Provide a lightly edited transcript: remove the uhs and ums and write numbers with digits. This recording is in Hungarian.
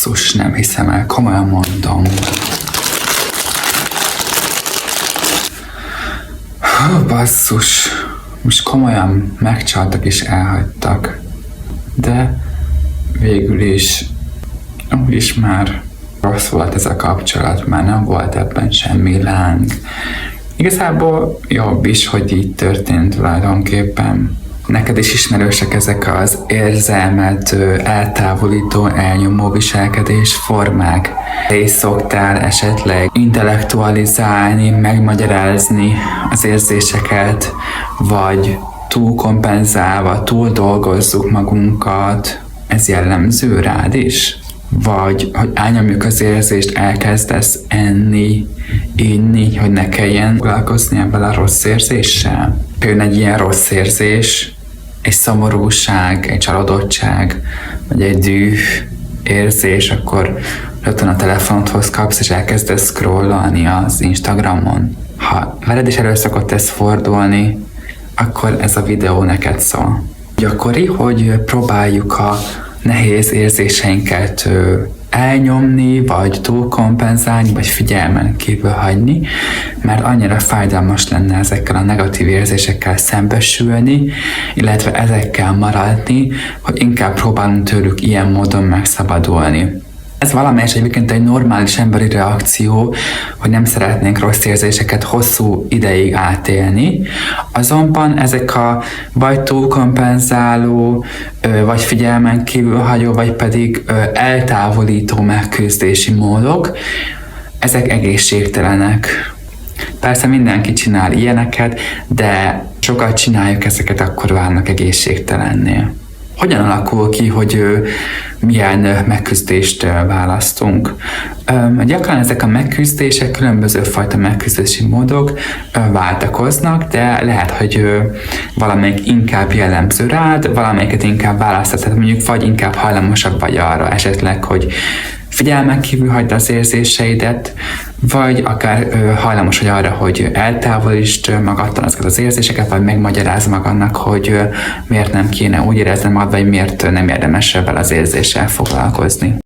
Basszus, nem hiszem el, komolyan mondom. Basszus, most komolyan megcsaltak és elhagytak. De végül is, úgyis már rossz volt ez a kapcsolat, már nem volt ebben semmi láng. Igazából jobb is, hogy így történt tulajdonképpen. Neked is ismerősek ezek az érzelmet eltávolító, elnyomó viselkedés formák. És szoktál esetleg intellektualizálni, megmagyarázni az érzéseket, vagy túlkompenzálva, túl dolgozzuk magunkat. Ez jellemző rád is? Vagy, hogy elnyomjuk az érzést, elkezdesz enni, inni, hogy ne kelljen foglalkozni ebben a rossz érzéssel? Például egy ilyen rossz érzés, egy szomorúság, egy csalódottság, vagy egy düh érzés, akkor rögtön a telefonodhoz kapsz, és elkezdesz scrollolni az Instagramon. Ha veled is elő szokott ez fordulni, akkor ez a videó neked szól. Gyakori, hogy próbáljuk a nehéz érzéseinket elnyomni, vagy túlkompenzálni, vagy figyelmen kívül hagyni, mert annyira fájdalmas lenne ezekkel a negatív érzésekkel szembesülni, illetve ezekkel maradni, hogy inkább próbálunk tőlük ilyen módon megszabadulni. Ez valamelyes egyébként egy normális emberi reakció, hogy nem szeretnénk rossz érzéseket hosszú ideig átélni, azonban ezek a vagy túlkompenzáló, vagy figyelmen kívül hagyó, vagy pedig eltávolító megküzdési módok, ezek egészségtelenek. Persze mindenki csinál ilyeneket, de sokat csináljuk ezeket, akkor válnak egészségtelennél. Hogyan alakul ki, hogy milyen megküzdést választunk? Gyakran ezek a megküzdések, különböző fajta megküzdési módok váltakoznak, de lehet, hogy valamelyik inkább jellemző rád, valamelyiket inkább választasz, tehát mondjuk vagy inkább hajlamosabb vagy arra esetleg, hogy figyelmen kívül hagyd az érzéseidet, vagy akár hajlamos vagy arra, hogy eltávolítsd magadtól azokat az érzéseket, vagy megmagyarázd magadnak, hogy miért nem kéne úgy érezni magad, vagy miért nem érdemes vele az érzéssel foglalkozni.